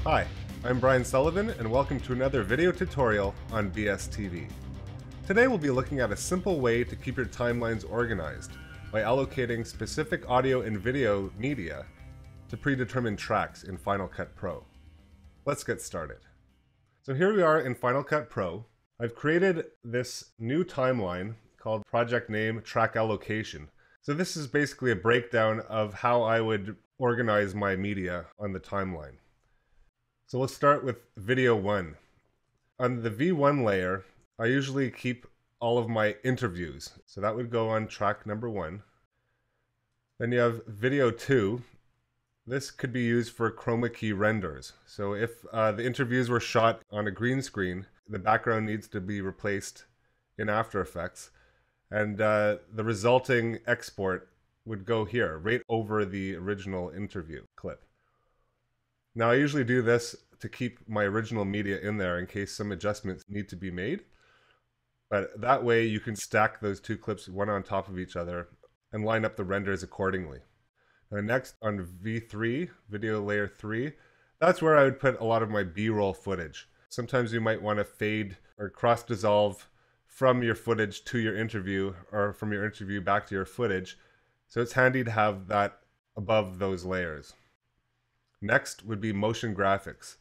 Hi, I'm Brian Sullivan and welcome to another video tutorial on BSTV. Today we'll be looking at a simple way to keep your timelines organized by allocating specific audio and video media to predetermined tracks in Final Cut Pro. Let's get started. So here we are in Final Cut Pro. I've created this new timeline called project name track allocation. So this is basically a breakdown of how I would organize my media on the timeline. So let's start with video 1. On the V1 layer, I usually keep all of my interviews. So that would go on track number 1. Then you have video 2. This could be used for chroma key renders. So if the interviews were shot on a green screen, the background needs to be replaced in After Effects. And the resulting export would go here, right over the original interview clip. Now I usually do this to keep my original media in there in case some adjustments need to be made. But that way you can stack those two clips one on top of each other and line up the renders accordingly. Now next on V3, video layer 3, that's where I would put a lot of my B-roll footage. Sometimes you might want to fade or cross dissolve from your footage to your interview or from your interview back to your footage. So it's handy to have that above those layers. Next would be motion graphics.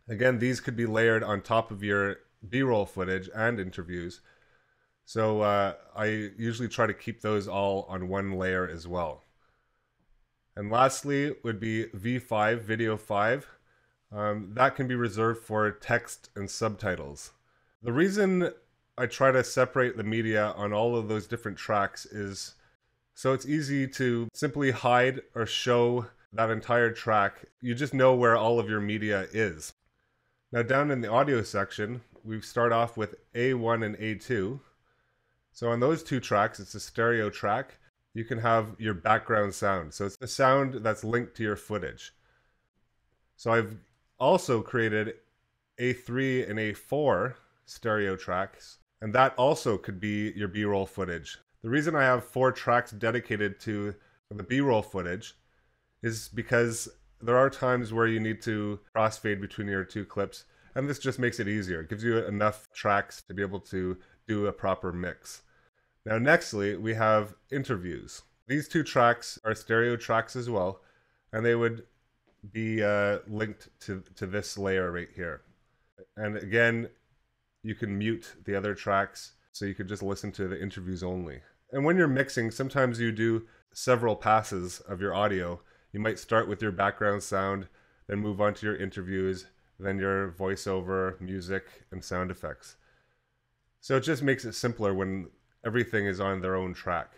Again, these could be layered on top of your B-roll footage and interviews. So I usually try to keep those all on one layer as well. And lastly would be V5, video 5. That can be reserved for text and subtitles. The reason I try to separate the media on all of those different tracks is so it's easy to simply hide or show that entire track. You just know where all of your media is. Now down in the audio section, we start off with A1 and A2. So on those two tracks, it's a stereo track. You can have your background sound. So it's the sound that's linked to your footage. So I've also created A3 and A4 stereo tracks, and that also could be your B-roll footage. The reason I have 4 tracks dedicated to the B-roll footage is because there are times where you need to crossfade between your two clips, and this just makes it easier. It gives you enough tracks to be able to do a proper mix. Now nextly, we have interviews. These two tracks are stereo tracks as well, and they would be linked to this layer right here. And again, you can mute the other tracks, so you could just listen to the interviews only. And when you're mixing, sometimes you do several passes of your audio. You might start with your background sound, then move on to your interviews, then your voiceover, music, and sound effects. So it just makes it simpler when everything is on their own track.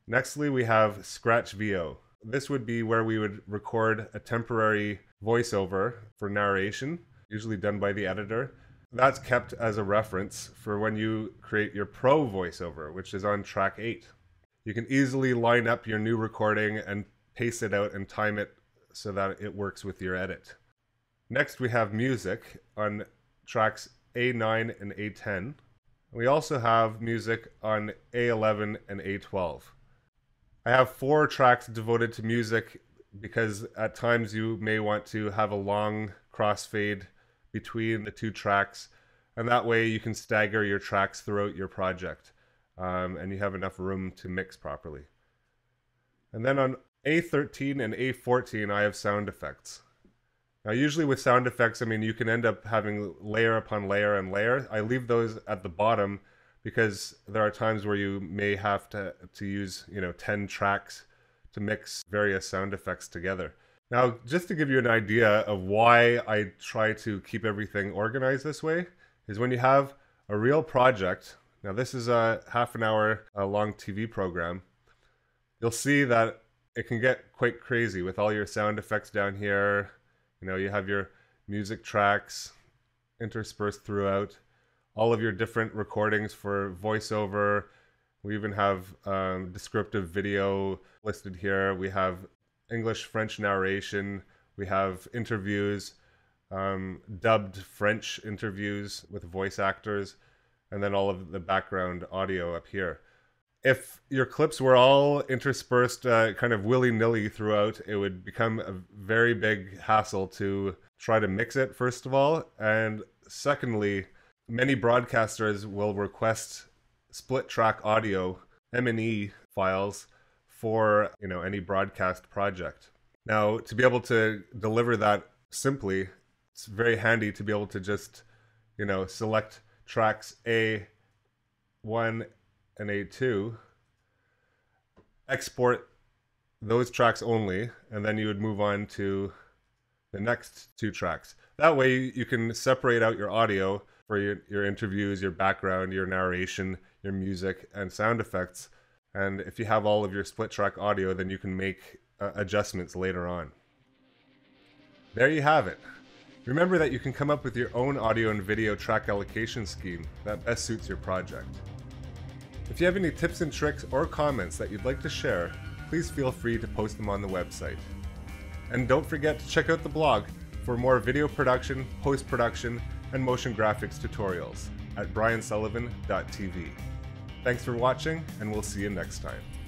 Nextly, we have Scratch VO. This would be where we would record a temporary voiceover for narration, usually done by the editor. That's kept as a reference for when you create your pro voiceover, which is on track 8. You can easily line up your new recording and pace it out and time it so that it works with your edit. Next, we have music on tracks A9 and A10. We also have music on A11 and A12. I have 4 tracks devoted to music because at times you may want to have a long crossfade between the two tracks, and that way you can stagger your tracks throughout your project. And you have enough room to mix properly. And then on A13 and A14, I have sound effects. Now usually with sound effects, I mean, you can end up having layer upon layer and layer. I leave those at the bottom because there are times where you may have to use, 10 tracks to mix various sound effects together. Now, just to give you an idea of why I try to keep everything organized this way, is when you have a real project. Now this is a half an hour long TV program. You'll see that it can get quite crazy with all your sound effects down here. You have your music tracks interspersed throughout, all of your different recordings for voiceover. We even have descriptive video listed here. We have English, French narration. We have interviews, dubbed French interviews with voice actors, and then all of the background audio up here. If your clips were all interspersed kind of willy-nilly throughout, it would become a very big hassle to try to mix it, first of all. And secondly, many broadcasters will request split track audio, M&E files, for any broadcast project. Now, to be able to deliver that simply, it's very handy to be able to just select tracks A1 and A2, export those tracks only, and then you would move on to the next two tracks. That way you can separate out your audio for your interviews, your background, your narration, your music, and sound effects. And if you have all of your split track audio, then you can make adjustments later on. There you have it. Remember that you can come up with your own audio and video track allocation scheme that best suits your project. If you have any tips and tricks or comments that you'd like to share, please feel free to post them on the website. And don't forget to check out the blog for more video production, post-production, and motion graphics tutorials at briansullivan.tv. Thanks for watching, and we'll see you next time.